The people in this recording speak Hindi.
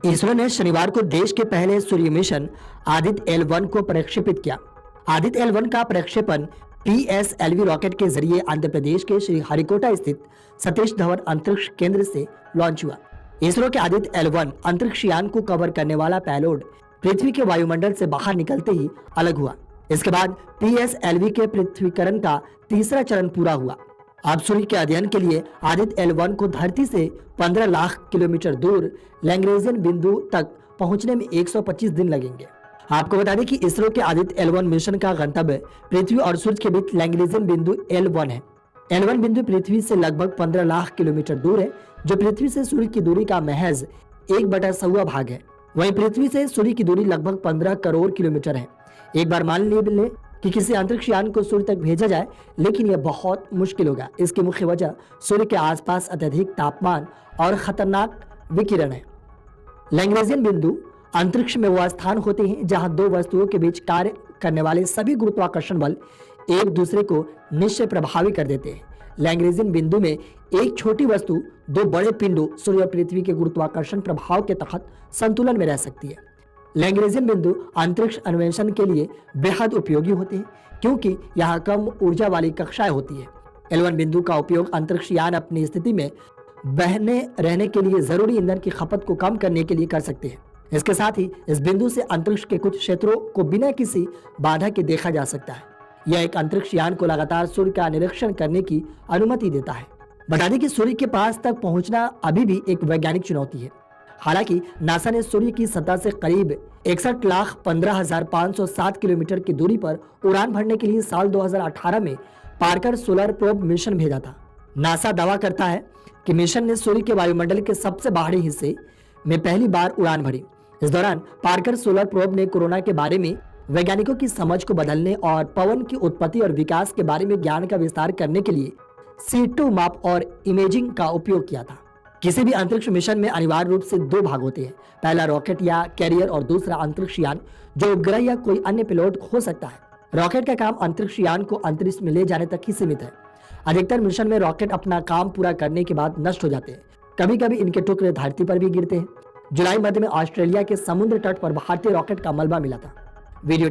इसरो ने शनिवार को देश के पहले सूर्य मिशन आदित्य L1 को प्रक्षेपित किया। आदित्य L1 का प्रक्षेपण PSLV रॉकेट के जरिए आंध्र प्रदेश के श्रीहरिकोटा स्थित सतीश धवन अंतरिक्ष केंद्र से लॉन्च हुआ। इसरो के आदित्य L1 अंतरिक्ष यान को कवर करने वाला पेलोड पृथ्वी के वायुमंडल से बाहर निकलते ही अलग हुआ। इसके बाद PSLV के पृथ्वीकरण का तीसरा चरण पूरा हुआ। अब सूर्य के अध्ययन के लिए आदित्य L1 को धरती से 15 लाख किलोमीटर दूर लैग्रेंजियन बिंदु तक पहुंचने में 125 दिन लगेंगे। आपको बता दें कि इसरो के आदित्य L1 मिशन का गंतव्य पृथ्वी और सूर्य के बीच लैग्रेंजियन बिंदु L1 है। L1 बिंदु पृथ्वी से लगभग 15 लाख किलोमीटर दूर है, जो पृथ्वी से सूर्य की दूरी का महज 1/100 भाग है। वहीं पृथ्वी से सूर्य की दूरी लगभग 15 करोड़ किलोमीटर है। एक बार मान लें कि किसी अंतरिक्ष यान को सूर्य तक भेजा जाए, लेकिन यह बहुत मुश्किल होगा। इसकी मुख्य वजह सूर्य के आसपास अत्यधिक तापमान और खतरनाक विकिरण है। लैग्रेंजियन बिंदु अंतरिक्ष में वह स्थान होते हैं जहां दो वस्तुओं के बीच कार्य करने वाले सभी गुरुत्वाकर्षण बल एक दूसरे को निश्चय प्रभावी कर देते हैं। लैग्रेंजियन बिंदु में एक छोटी वस्तु दो बड़े पिंडों सूर्य और पृथ्वी के गुरुत्वाकर्षण प्रभाव के तहत संतुलन में रह सकती है। लैग्रेंजियन बिंदु अंतरिक्ष अन्वेषण के लिए बेहद उपयोगी होते हैं, क्योंकि यहाँ कम ऊर्जा वाली कक्षाएं होती है। L1 बिंदु का उपयोग अंतरिक्ष यान अपनी स्थिति में बहने रहने के लिए जरूरी ईंधन की खपत को कम करने के लिए कर सकते हैं। इसके साथ ही इस बिंदु से अंतरिक्ष के कुछ क्षेत्रों को बिना किसी बाधा के देखा जा सकता है। यह एक अंतरिक्ष यान को लगातार सूर्य का निरीक्षण करने की अनुमति देता है। बता दें कि सूर्य के पास तक पहुंचना अभी भी एक वैज्ञानिक चुनौती है। हालांकि नासा ने सूर्य की सतह से करीब 61,15,507 किलोमीटर की दूरी पर उड़ान भरने के लिए साल 2018 में पार्कर सोलर प्रोब मिशन भेजा था। नासा दावा करता है कि मिशन ने सूर्य के वायुमंडल के सबसे बाहरी हिस्से में पहली बार उड़ान भरी। इस दौरान पार्कर सोलर प्रोब ने कोरोना के बारे में वैज्ञानिकों की समझ को बदलने और पवन की उत्पत्ति और विकास के बारे में ज्ञान का विस्तार करने के लिए CO2 माप और इमेजिंग का उपयोग किया था। किसी भी अंतरिक्ष मिशन में अनिवार्य रूप से दो भाग होते हैं, पहला रॉकेट या कैरियर और दूसरा अंतरिक्ष यान, जो उपग्रह या कोई अन्य पेलोड हो सकता है। रॉकेट का काम अंतरिक्ष यान को अंतरिक्ष में ले जाने तक ही सीमित है। अधिकतर मिशन में रॉकेट अपना काम पूरा करने के बाद नष्ट हो जाते हैं। कभी कभी इनके टुकड़े धरती पर भी गिरते हैं। जुलाई मध्य में ऑस्ट्रेलिया के समुद्र तट पर भारतीय रॉकेट का मलबा मिला था। वीडियो